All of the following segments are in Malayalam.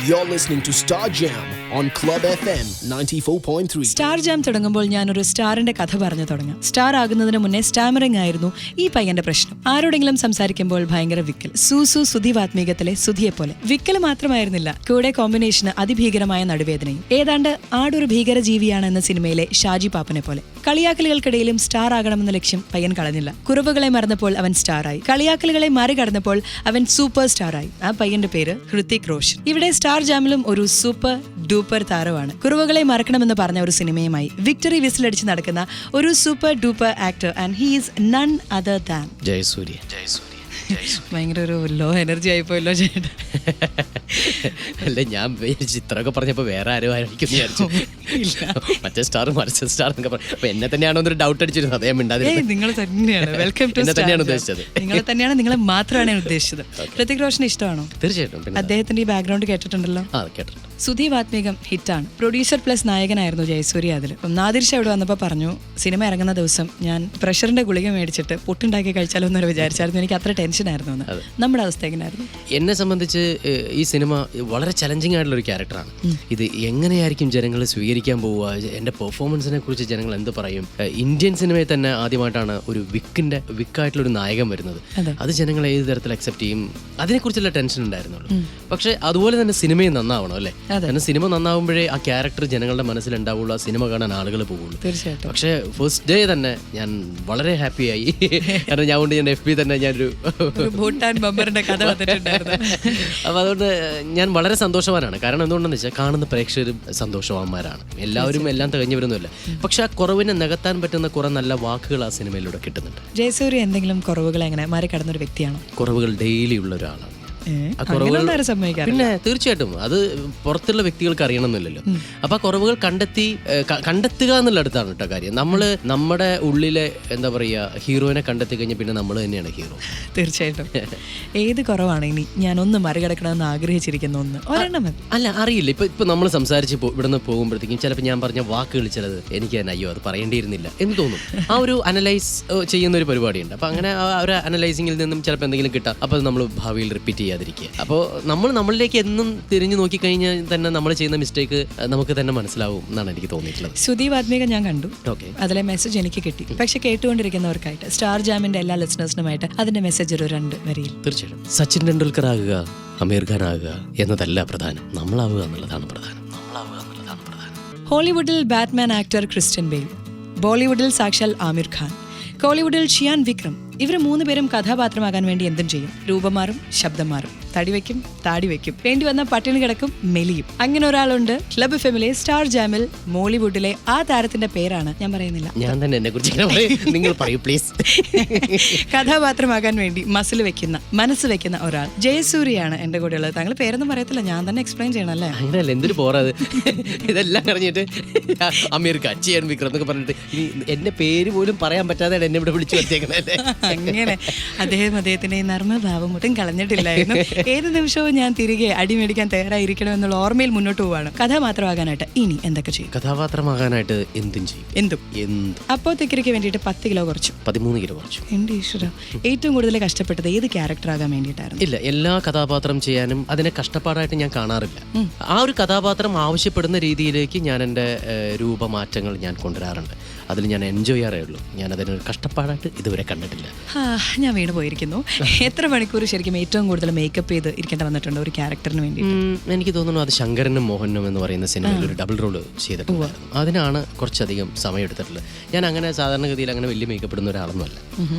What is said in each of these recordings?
You're listening to Star Jam on Club FM 94.3. Star jam തുടങ്ങുമ്പോൾ ഞാനൊരു സ്റ്റാറിന്റെ കഥ പറഞ്ഞു തുടങ്ങാം. സ്റ്റാർ ആകുന്നതിന് മുന്നേ സ്റ്റാമറിംഗ് ആയിരുന്നു ഈ പയ്യന്റെ പ്രശ്നം. ആരോടെങ്കിലും സംസാരിക്കുമ്പോൾ ഭയങ്കര വിക്കൽ. സുധി വാത്മീകത്തിലെ സുധിയെ പോലെ വിക്കൽ മാത്രമായിരുന്നില്ല, കൂടെ കോമ്പിനേഷന് അതിഭീകരമായ നടുവേദനയും. ഏതാണ്ട് ആടൊരു ഭീകര ജീവിയാണ് എന്ന സിനിമയിലെ ഷാജി പാപ്പനെ പോലെ. കളിയാക്കലുകൾക്കിടയിലും സ്റ്റാർ ആകണമെന്ന ലക്ഷ്യം പയ്യൻ കളഞ്ഞില്ല. കുറവുകളെ മറന്നപ്പോൾ അവൻ സ്റ്റാറായി. കളിയാക്കലുകളെ മറികടന്നപ്പോൾ അവൻ സൂപ്പർ സ്റ്റാറായി. ആ പയ്യന്റെ പേര് ഹൃതിക് റോഷൻ. ഇവിടെ സ്റ്റാർ ജാമിലും ഒരു സൂപ്പർ ഡൂപ്പർ താരമാണ്. കുറവുകളെ മറക്കണമെന്ന് പറഞ്ഞ ഒരു സിനിമയുമായി വിക്ടറി വിസിലടിച്ച് നടക്കുന്ന ഒരു super duper actor, and he is none other than Jayasurya. ഭയങ്കര ഒരു ലോ എനർജി ആയിപ്പോയല്ലോ ചേട്ടാ. അല്ല, ഞാൻ ചിത്രമൊക്കെ പറഞ്ഞപ്പോ വേറെ ആരും ആയിരിക്കും വിചാരിച്ചു. മറ്റേ സ്റ്റാർ മറിച്ച സ്റ്റാർ എന്നൊക്കെ പറഞ്ഞു. അപ്പൊ എന്നെ തന്നെയാണോ എന്നൊരു ഡൗട്ട് അടിച്ചിരുന്നു. അതേ മിണ്ടാതിരുന്നത്. നിങ്ങൾ തന്നെയാണ്. വെൽക്കം ടു എന്നെ തന്നെയാണ് ഉദ്ദേശിച്ചത്. നിങ്ങളെ തന്നെയാണ്, നിങ്ങളെ മാത്രമാണ് ഉദ്ദേശിച്ചത്. ഹൃതിക് റോഷൻ ഇഷ്ടമാണോ? തീർച്ചയായിട്ടും. അദ്ദേഹത്തിന്റെ ഈ ബാക്ക്ഗ്രൗണ്ട് കേട്ടിട്ടുണ്ടല്ലോ. കേട്ടിട്ടുണ്ട്. സുധി വാത്മീകം ഹിറ്റാണ്. പ്രൊഡ്യൂസർ പ്ലസ് നായകനായിരുന്നു ജയസൂര്യ അതിൽ. നാദിർ ഷാ ഇവിടെ വന്നപ്പോൾ പറഞ്ഞു, സിനിമ ഇറങ്ങുന്ന ദിവസം ഞാൻ പ്രഷറിന്റെ ഗുളിക മേടിച്ചിട്ട് പുട്ടുണ്ടാക്കി കഴിച്ചാലോ എന്നൊരു വിചാരിച്ചായിരുന്നു. എനിക്ക് അത്ര ടെൻഷനായിരുന്നു എന്ന്. നമ്മുടെ അവസ്ഥ എങ്ങനെയായിരുന്നു? എന്നെ സംബന്ധിച്ച് ഈ സിനിമ വളരെ ചലഞ്ചിങ് ആയിട്ടുള്ള ഒരു ക്യാരക്ടറാണ്. ഇത് എങ്ങനെയായിരിക്കും ജനങ്ങൾ സ്വീകരിക്കാൻ പോവുക, എൻ്റെ പെർഫോമൻസിനെ കുറിച്ച് ജനങ്ങൾ എന്ത് പറയും. ഇന്ത്യൻ സിനിമയിൽ തന്നെ ആദ്യമായിട്ടാണ് ഒരു വിക്കായിട്ടുള്ള ഒരു നായകൻ വരുന്നത്. അത് ജനങ്ങൾ ഏത് തരത്തിൽ അക്സെപ്റ്റ് ചെയ്യും, അതിനെക്കുറിച്ചുള്ള ടെൻഷൻ ഉണ്ടായിരുന്നുള്ളൂ. പക്ഷെ അതുപോലെ തന്നെ സിനിമയും നന്നാവണം അല്ലേ? കാരണം സിനിമ നന്നാവുമ്പോഴേ ആ ക്യാരക്ടർ ജനങ്ങളുടെ മനസ്സിലുണ്ടാവുള്ളൂ, ആ സിനിമ കാണാൻ ആളുകൾ പോകുള്ളൂ. തീർച്ചയായിട്ടും. പക്ഷേ ഫസ്റ്റ് ഡേ തന്നെ ഞാൻ വളരെ ഹാപ്പിയായി. കാരണം ഞാൻ കൊണ്ട് ഞാൻ FB തന്നെ ഞാനൊരു ഭൂട്ടാൻ ബമ്പറിന്റെ കഥ വന്നിട്ടുണ്ടായിരുന്നു. അപ്പോൾ അതുകൊണ്ട് ഞാൻ വളരെ സന്തോഷവാനാണ്. കാരണം എന്തുകൊണ്ടെന്ന് വെച്ചാൽ കാണുന്ന പ്രേക്ഷകരും സന്തോഷവാന്മാരാണ്. എല്ലാവരും എല്ലാം തികഞ്ഞു വരുന്നില്ല. പക്ഷെ ആ കുറവിനെ നികത്താൻ പറ്റുന്ന കുറെ നല്ല വാക്കുകൾ ആ സിനിമയിലൂടെ കിട്ടുന്നുണ്ട്. ജയസൂര്യ എന്തെങ്കിലും കുറവുകൾ എങ്ങനെ മറികടന്നൊരു വ്യക്തിയാണോ? കുറവുകൾ ഡെയിലി ഉള്ള ഒരാളാണ്. പിന്നെ തീർച്ചയായിട്ടും അത് പുറത്തുള്ള വ്യക്തികൾക്ക് അറിയണമെന്നില്ലല്ലോ. അപ്പൊ ആ കുറവുകൾ കണ്ടെത്തുക എന്നുള്ള അടുത്താണ് കേട്ടോ കാര്യം. നമ്മള് നമ്മുടെ ഉള്ളിലെ എന്താ പറയാ ഹീറോയിനെ കണ്ടെത്തി കഴിഞ്ഞാൽ പിന്നെ നമ്മൾ തന്നെയാണ് ഹീറോ. തീർച്ചയായിട്ടും. ഏത് കുറവാണ് ഇനി ഞാൻ ഒന്ന് മറികടക്കണമെന്ന് ആഗ്രഹിച്ചിരിക്കുന്ന ഒന്ന്? അല്ല, അറിയില്ല. ഇപ്പൊ നമ്മൾ സംസാരിച്ച് ഇവിടുന്ന് പോകുമ്പോഴത്തേക്കും ചിലപ്പോൾ ഞാൻ പറഞ്ഞ വാക്കുകൾ ചിലത് എനിക്ക് തന്നെ അയ്യോ അത് പറയേണ്ടിയിരുന്നില്ല എന്ന് തോന്നും. ആ ഒരു അനലൈസ് ചെയ്യുന്ന ഒരു പരിപാടിയുണ്ട്. അപ്പൊ അങ്ങനെ ആ ഒരു അനലൈസിങ്ങിൽ നിന്നും ചിലപ്പോൾ എന്തെങ്കിലും കിട്ടാം. അപ്പൊ അത് നമ്മൾ ഭാവിയിൽ റിപ്പീറ്റ് ചെയ്യാതിരിക്കുക. അപ്പോൾ നമ്മളിലേക്ക് എന്നും തിരിഞ്ഞു നോക്കിക്കഴിഞ്ഞാൽ തന്നെ നമ്മൾ ചെയ്യുന്ന മിസ്റ്റേക്ക് നമുക്ക് തന്നെ മനസ്സിലാവും എന്നാണ് എനിക്ക് തോന്നിയിട്ടുള്ളത്. സുധി വാത്മീക ഞാൻ കണ്ടു. അതിലെ മെസ്സേജ് എനിക്ക് കിട്ടി. പക്ഷെ കേട്ടുകൊണ്ടിരിക്കുന്നവർക്കായിട്ട് സ്റ്റാർ ജാമിന്റെ എല്ലാ ലിസണേഴ്സിനുമായിട്ട് അതിന്റെ മെസ്സേജ് ഒരു 2 വരിയിൽ. തീർച്ചയായിട്ടും. സച്ചിൻ ടെണ്ടുൽക്കർ ആകുക, അമീർ ഖാൻ ആകുക എന്നതല്ല പ്രധാനം, നമ്മളാവുക എന്നുള്ളതാണ് പ്രധാനം. ഹോളിവുഡിൽ ബാറ്റ്മാൻ ആക്ടർ ക്രിസ്റ്റ്യൻ ബെയിൽ, ബോളിവുഡിൽ സാക്ഷാൽ ആമിർ ഖാൻ, കോളിവുഡിൽ ഷിയാൻ വിക്രം. ഇവർ 3 പേരും കഥാപാത്രമാകാൻ വേണ്ടി എന്തും ചെയ്യും. രൂപം മാറും, ശബ്ദം മാറും, തടി വയ്ക്കും, താടി വയ്ക്കും, വേണ്ടി വന്ന പട്ടിണി കിടക്കും, മെലിയും. അങ്ങനെ ഒരാളുണ്ട് ക്ലബ് ഫെമിലെ സ്റ്റാർ ജാമിൽ. മോളിവുഡിലെ ആ താരത്തിന്റെ പേരാണ് ഞാൻ പറയുന്നില്ല, ഞാൻ തന്നെ എന്നെ കുറിച്ച് നിങ്ങൾ പറയൂ പ്ലീസ്. കഥാപാത്രമാകാൻ വേണ്ടി മസിൽ വെക്കുന്ന, മനസ്സ് വെക്കുന്ന ഒരാൾ ജയസൂര്യയാണ് എന്റെ കൂടെ ഉള്ളത്. താങ്കൾ പേരൊന്നും പറയത്തില്ല, ഞാൻ തന്നെ എക്സ്പ്ലെയിൻ ചെയ്യണം അല്ലേ? അങ്ങനെയല്ല, എന്തൊരു പോറാത്. ഇതെല്ലാം കഴിഞ്ഞിട്ട് അമീർ ഖാൻ, ഷിയാൻ വിക്രം എന്നൊക്കെ പറഞ്ഞിട്ട് എന്റെ പേര് പോലും പറയാൻ പറ്റാതെ എന്നെ ഇവിടെ വിളിച്ചു വരുത്തേക്കണല്ലേ. അങ്ങനെ അദ്ദേഹത്തിന്റെ ഈ നർമ്മഭാവം ഒട്ടും കളഞ്ഞിട്ടില്ലായിരുന്നു. ഏത് നിമിഷവും ഞാൻ തിരികെ അടിമേടിക്കാൻ തയ്യാറായിരിക്കണം എന്നുള്ള ഓർമ്മയിൽ മുന്നോട്ട് പോവാണ്. കഥാപാത്രമാകാനായിട്ട് ഇനി എന്തൊക്കെ ചെയ്യും? കഥാപാത്രമാകാനായിട്ട് എന്തും ചെയ്യും. എന്തും. അപ്പോൾ തിക്കരിക്ക് വേണ്ടിയിട്ട് 10 കിലോ കുറച്ചു, 13 കിലോ കുറച്ചു. എന്റെ ഈശ്വര. ഏറ്റവും കൂടുതൽ കഷ്ടപ്പെട്ടത് ഏത് ക്യാരക്ടർ ആകാൻ വേണ്ടിയിട്ടായിരുന്നു? ഇല്ല, എല്ലാ കഥാപാത്രം ചെയ്യാനും അതിനെ കഷ്ടപ്പാടായിട്ട് ഞാൻ കാണാറില്ല. ആ ഒരു കഥാപാത്രം ആവശ്യപ്പെടുന്ന രീതിയിലേക്ക് ഞാൻ എൻ്റെ രൂപമാറ്റങ്ങൾ ഞാൻ കൊണ്ടുവരാറുണ്ട്. അതിൽ ഞാൻ എൻജോയ് ചെയ്യാറേ ഉള്ളൂ. ഞാൻ അതിനൊരു കഷ്ടപ്പാടായിട്ട് ഇതുവരെ കണ്ടിട്ടില്ല. ഞാൻ വീണ് പോയിരിക്കുന്നു. എത്ര മണിക്കൂർ ശരിക്കും ഏറ്റവും കൂടുതൽ മേക്കപ്പ് ചെയ്ത് ഇരിക്കേണ്ട വന്നിട്ടുണ്ട് ഒരു ക്യാരക്ടറിന് വേണ്ടി? എനിക്ക് തോന്നുന്നു അത് ശങ്കരനും മോഹനും എന്ന് പറയുന്ന സിനിമയിൽ ഒരു ഡബിൾ റോള് ചെയ്തിട്ടുണ്ട്. അതിനാണ് കുറച്ചധികം സമയം എടുത്തിട്ടുള്ളത്. ഞാൻ അങ്ങനെ സാധാരണഗതിയിൽ അങ്ങനെ വലിയ മേക്കപ്പ് ഇടുന്ന ഒരാളൊന്നുമല്ല.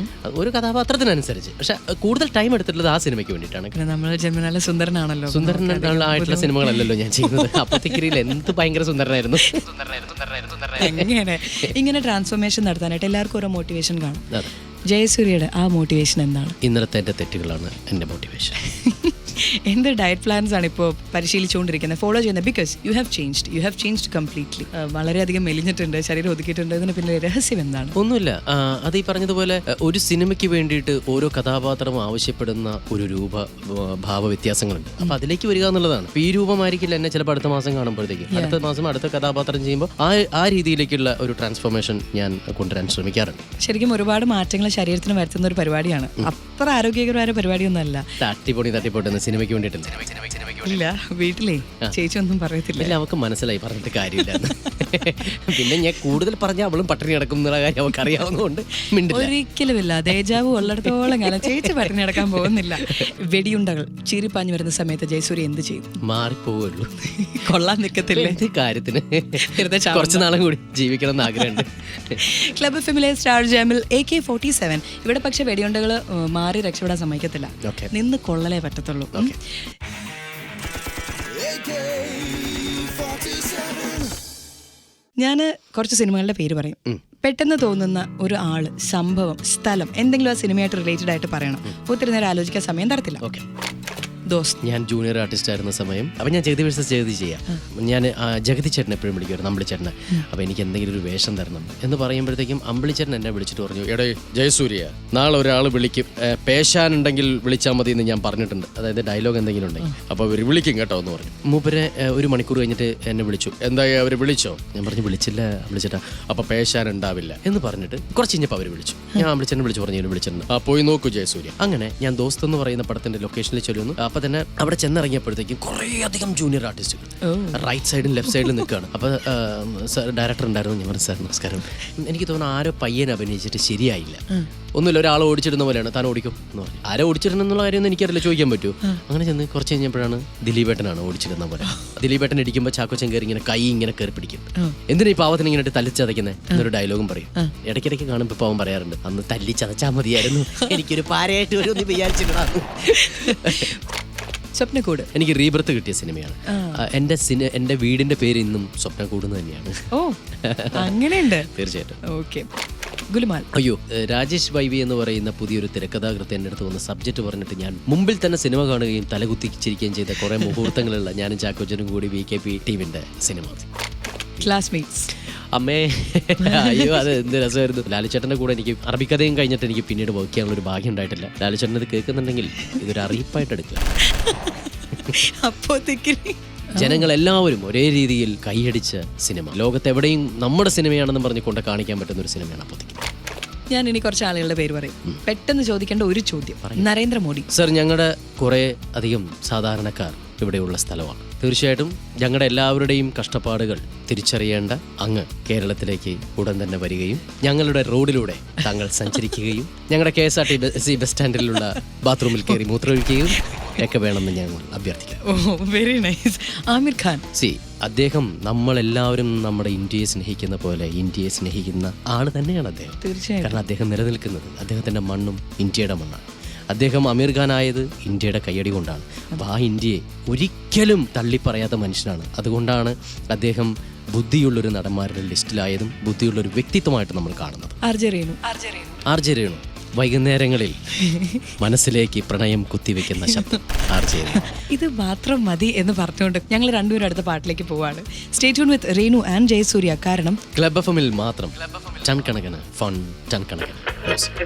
ഒരു കഥാപാത്രത്തിനനുസരിച്ച്. പക്ഷെ കൂടുതൽ ടൈം എടുത്തിട്ടുള്ളത് ആ സിനിമയ്ക്ക് വേണ്ടിയിട്ടാണ്. നമ്മൾ ജന്മനാല സുന്ദരനാണല്ലോ. സുന്ദരനായിട്ടുള്ള സിനിമകളല്ലല്ലോ ഞാൻ ചെയ്യുന്നത്. അപ്പത്തിക്കരിയിൽ എന്ത് ഭയങ്കര സുന്ദരനായിരുന്നു. ഇങ്ങനെ ട്രാൻസ്ഫോർമേഷൻ നടത്താനായിട്ട് എല്ലാവർക്കും ഓരോ മോട്ടിവേഷൻ കാണും. ജയസൂര്യയുടെ ആ മോട്ടിവേഷൻ എന്താണ്? ഇന്നലത്തെ എൻ്റെ തെറ്റുകളാണ് എൻ്റെ മോട്ടിവേഷൻ. എന്ത് ഡയറ്റ് പ്ലാൻസ് ആണ് ഇപ്പോൾ പരിശീലിച്ചുകൊണ്ടിരിക്കുന്നത്, ഫോളോ ചെയ്യുന്നത്? Because you have changed completely. വളരെയധികം മെലിഞ്ഞിട്ടുണ്ട്, ശരീരം ഒതുക്കിയിട്ടുണ്ട്. ഇതിന് പിന്നെ രഹസ്യം എന്താണ്? ഒന്നുമില്ല. അത് ഈ പറഞ്ഞതുപോലെ ഒരു സിനിമയ്ക്ക് വേണ്ടിയിട്ട് ഓരോ കഥാപാത്രം ആവശ്യപ്പെടുന്ന ഒരു ഭാവ വ്യത്യാസങ്ങളുണ്ട്. അപ്പൊ അതിലേക്ക് വരിക എന്നുള്ളതാണ്. ഈ രൂപമായിരിക്കില്ല എന്നെ ചിലപ്പോൾ അടുത്ത മാസം കാണുമ്പോഴത്തേക്ക്, അടുത്ത മാസം അടുത്ത കഥാപാത്രം ചെയ്യുമ്പോൾ ആ രീതിയിലേക്കുള്ള ഒരു ട്രാൻസ്ഫോർമേഷൻ ഞാൻ കൊണ്ടുവരാൻ ശ്രമിക്കാറുണ്ട്. ശരിക്കും ഒരുപാട് മാറ്റങ്ങൾ ശരീരത്തിന് വരുത്തുന്ന ഒരു പരിപാടിയാണ്. അത്ര ആരോഗ്യകരമായ പരിപാടിയൊന്നും അല്ല. തട്ടിപ്പൊടി സിനിമയ്ക്ക് വേണ്ടിയിട്ടില്ല. ഇല്ല വീട്ടിലേ ചേച്ചി ഒന്നും പറയത്തില്ല. ഇല്ല, അവൾക്ക് മനസ്സിലായി പറഞ്ഞിട്ട് കാര്യമില്ല. പിന്നെ ഞാൻ കൂടുതൽ പറഞ്ഞാൽ അവളും പട്ടിണി കിടക്കും എന്നുള്ള കാര്യം അവൾക്ക് അറിയാവുന്നതുകൊണ്ട് മിണ്ടില്ല. ഒരിക്കലുമില്ല. ദേജാവു ഉള്ളിടത്തോളം കാലം ചേച്ചി പട്ടിണി കിടക്കാൻ പോകുന്നില്ല. വെടിയുണ്ടകൾ ചീറിപ്പാഞ്ഞു വരുന്ന സമയത്ത് ജയസൂര്യ എന്ത് ചെയ്യും? മാറിപ്പോവുള്ളൂ. കൊള്ളാൻ നിൽക്കത്തില്ലേ? എന്ത് കാര്യത്തിന്? കുറച്ച് നാളും കൂടി ജീവിക്കണം എന്ന് ആഗ്രഹമുണ്ട്. ക്ലബ് എഫ്എമ്മിലെ സ്റ്റാർ ജാമിൽ AK-47 ഇവിടെ പക്ഷെ വെടിയുണ്ടകൾ മാറി രക്ഷപ്പെടാൻ സമ്മതിക്കത്തില്ല. നിന്ന് കൊള്ളലേ പറ്റത്തുള്ളൂ. ഞാൻ കുറച്ച് സിനിമകളുടെ പേര് പറയും. പെട്ടെന്ന് തോന്നുന്ന ഒരു ആള്, സംഭവം, സ്ഥലം എന്തെങ്കിലും ആ സിനിമയായിട്ട് റിലേറ്റഡ് ആയിട്ട് പറയണം. ഒത്തിരി നേരം ആലോചിക്കാൻ സമയം തരത്തില്ല. ദോസ്ത്. ഞാൻ ജൂനിയർ ആർട്ടിസ്റ്റ് ആയിരുന്ന സമയം അപ്പം ഞാൻ ജഗതി വേഴ്സസ് ജഗതി ചെയ്യാം. ഞാൻ ജഗതി ചേട്ടനെ എപ്പോഴും വിളിക്കുമായിരുന്നു, അമ്പിളിച്ചേട്ടനെ. അപ്പോൾ എനിക്ക് എന്തെങ്കിലും ഒരു വേഷം തരണം എന്ന് പറയുമ്പോഴത്തേക്കും അമ്പിളിച്ചേട്ടൻ എന്നെ വിളിച്ചിട്ട് പറഞ്ഞു, എടേ ജയസൂര്യ, നാളെ ഒരാൾ വിളിക്കും, പേശാനുണ്ടെങ്കിൽ വിളിച്ചാൽ മതി എന്ന് ഞാൻ പറഞ്ഞിട്ടുണ്ട്. അതായത് ഡയലോഗ് എന്തെങ്കിലും ഉണ്ടെങ്കിൽ അപ്പോൾ അവർ വിളിക്കും കേട്ടോ എന്ന് പറഞ്ഞു. മൂപ്പരെ 1 മണിക്കൂർ കഴിഞ്ഞിട്ട് എന്നെ വിളിച്ചു. എന്തായി അവർ വിളിച്ചോ? ഞാൻ പറഞ്ഞു വിളിച്ചില്ല വിളിച്ചിട്ടാ. അപ്പോൾ പേശാനുണ്ടാവില്ല എന്ന് പറഞ്ഞിട്ട് കുറച്ച് കഴിഞ്ഞപ്പോൾ അവർ വിളിച്ചു. ഞാൻ അമ്പിളിച്ചേട്ടനെ വിളിച്ചു പറഞ്ഞു വിളിച്ചിട്ടുണ്ട്. ആ പോയി നോക്കൂ ജയസൂര്യ. അങ്ങനെ ഞാൻ ദോസ്ത് എന്ന് പറയുന്ന പടത്തിന്റെ ലൊക്കേഷനിൽ ചെല്ലുന്നു. അപ്പോൾ തന്നെ അവിടെ ചെന്നിറങ്ങിയപ്പോഴത്തേക്കും കുറേ അധികം ജൂനിയർ ആർട്ടിസ്റ്റുകൾ റൈറ്റ് സൈഡും ലെഫ്റ്റ് സൈഡിലും നിൽക്കുകയാണ്. അപ്പോൾ ഡയറക്ടർ ഉണ്ടായിരുന്നു. ഞാൻ പറഞ്ഞു സാർ നമസ്കാരം, എനിക്ക് തോന്നുന്നു ആരോ പയ്യൻ അഭിനയിച്ചിട്ട് ശരിയായില്ല, ഒന്നുമില്ല ഒരാൾ ഓടിച്ചിടുന്ന പോലെയാണ്, താൻ ഓടിക്കും എന്ന് പറഞ്ഞു. ആരോ ഓടിച്ചിടണമെന്നുള്ള കാര്യമൊന്നും എനിക്കറിയില്ല, ചോദിക്കാൻ പറ്റുമോ? അങ്ങനെ ചെന്ന് കുറച്ച് കഴിഞ്ഞപ്പോഴാണ് ദിലീപേട്ടനാണ് ഓടിച്ചിടുന്ന പോലെ. ദിലീപേട്ടൻ ഇടിക്കുമ്പോൾ ചാക്കോച്ചൻ കയറി ഇങ്ങനെ കൈ ഇങ്ങനെ കയറി പിടിക്കും. എന്തിനാ ഈ പാവത്തിന് ഇങ്ങനെ തല്ലിച്ചതയ്ക്കുന്നത് എന്നൊരു ഡയലോഗും പറയും. ഇടയ്ക്കിടയ്ക്ക് കാണുമ്പോൾ പാവം പറയാറുണ്ട്, അന്ന് തല്ലിച്ചതച്ചാൽ മതിയായിരുന്നു, എനിക്കൊരു പാരയായിട്ട് ഒരു വിചാരിച്ചിട്ടാണ്. സ്വപ്നക്കൂട് എനിക്ക് റീബർത്ത് കിട്ടിയ സിനിമയാണ്. എൻ്റെ വീടിന്റെ പേര് ഇന്നും സ്വപ്നക്കൂട് എന്ന് തന്നെയാണ്. ഓ അങ്ങനെയുണ്ട്. തീർച്ചയായിട്ടും. ഓക്കെ. ഗുലുമാൽ. അയ്യോ, രാജേഷ് വൈവി എന്ന് പറയുന്ന പുതിയൊരു തിരക്കഥാകൃത്ത് എൻ്റെ അടുത്ത് വന്ന് സബ്ജക്റ്റ് പറഞ്ഞിട്ട് ഞാൻ മുമ്പിൽ തന്നെ സിനിമ കാണുകയും തലകുത്തിച്ചിരിക്കുകയും ചെയ്ത കുറേ മുഹൂർത്തങ്ങളുള്ള ഞാനും ചാക്കോച്ചനും കൂടി VKP ടീമിന്റെ സിനിമ ക്ലാസ്മേറ്റ്സ്. അമ്മേ അയ്യോ, അത് എന്ത് രസമായിരുന്നു. ലാലുച്ചേട്ടൻ്റെ കൂടെ എനിക്ക് അറബിക്കഥയും കഴിഞ്ഞിട്ട് എനിക്ക് പിന്നീട് വർക്ക് ചെയ്യാനുള്ള ഒരു ഭാഗ്യം ഉണ്ടായിട്ടില്ല. ലാലുച്ചേട്ടൻ ഇത് കേൾക്കുന്നുണ്ടെങ്കിൽ ഇതൊരു അറിയിപ്പായിട്ട് എടുക്കുക. ജനങ്ങളെല്ലാവരും ഒരേ രീതിയിൽ കൈയടിച്ച സിനിമ, ലോകത്തെവിടെയും നമ്മുടെ സിനിമയാണെന്ന് പറഞ്ഞ് കൊണ്ട് കാണിക്കാൻ പറ്റുന്ന ഒരു സിനിമയാണ് അപ്പോഴത്തേക്ക്. ഞാൻ ഇനി കുറച്ച് ആളുകളുടെ പേര് പറയും. പെട്ടെന്ന് ചോദിക്കേണ്ട ഒരു ചോദ്യം. നരേന്ദ്രമോദി. സർ, ഞങ്ങളുടെ കുറേ അധികം സാധാരണക്കാർ ഇവിടെയുള്ള സ്ഥലമാണ്. തീർച്ചയായിട്ടും ഞങ്ങളുടെ എല്ലാവരുടെയും കഷ്ടപ്പാടുകൾ തിരിച്ചറിയേണ്ട അങ്ങ് കേരളത്തിലേക്ക് ഉടൻ തന്നെ വരികയും ഞങ്ങളുടെ റോഡിലൂടെ താങ്കൾ സഞ്ചരിക്കുകയും ഞങ്ങളുടെ KSRTC ബസ് സ്റ്റാൻഡിലുള്ള ബാത്റൂമിൽ കയറി മൂത്രമൊഴിക്കുകയും ഒക്കെ വേണമെന്ന് ഞങ്ങൾ അഭ്യർത്ഥിക്കാം. Very nice. ആമിർ ഖാൻ. അദ്ദേഹം നമ്മളെല്ലാവരും നമ്മുടെ ഇന്ത്യയെ സ്നേഹിക്കുന്ന പോലെ ഇന്ത്യയെ സ്നേഹിക്കുന്ന ആള് തന്നെയാണ് അദ്ദേഹം. തീർച്ചയായും. കാരണം അദ്ദേഹം നിലനിൽക്കുന്നത് അദ്ദേഹത്തിന്റെ മണ്ണും ഇന്ത്യയുടെ മണ്ണാണ്. അദ്ദേഹം അമീർ ഖാൻ ആയത് ഇന്ത്യയുടെ കയ്യടി കൊണ്ടാണ്. അപ്പോൾ ആ ഇന്ത്യയെ ഒരിക്കലും തള്ളിപ്പറയാത്ത മനുഷ്യനാണ്. അതുകൊണ്ടാണ് അദ്ദേഹം ബുദ്ധിയുള്ളൊരു നടന്മാരുടെ ലിസ്റ്റിലായതും ബുദ്ധിയുള്ളൊരു വ്യക്തിത്വമായിട്ട് നമ്മൾ കാണുന്നത്. ആർ ജെ രേണു വൈകുന്നേരങ്ങളിൽ മനസ്സിലേക്ക് പ്രണയം കുത്തിവെക്കുന്ന ശബ്ദം. ഇത് മാത്രം മതി എന്ന് പറഞ്ഞുകൊണ്ട് ഞങ്ങൾ രണ്ടുപേരും അടുത്ത പാട്ടിലേക്ക് പോവാണ്. Stay tune with Renu and Jayasurya. കാരണം ക്ലബ് എഫ്എമ്മിൽ മാത്രം ടൺ കണക്കിന് ഫൺ, ടൺ കണക്കിന് മ്യൂസിക്.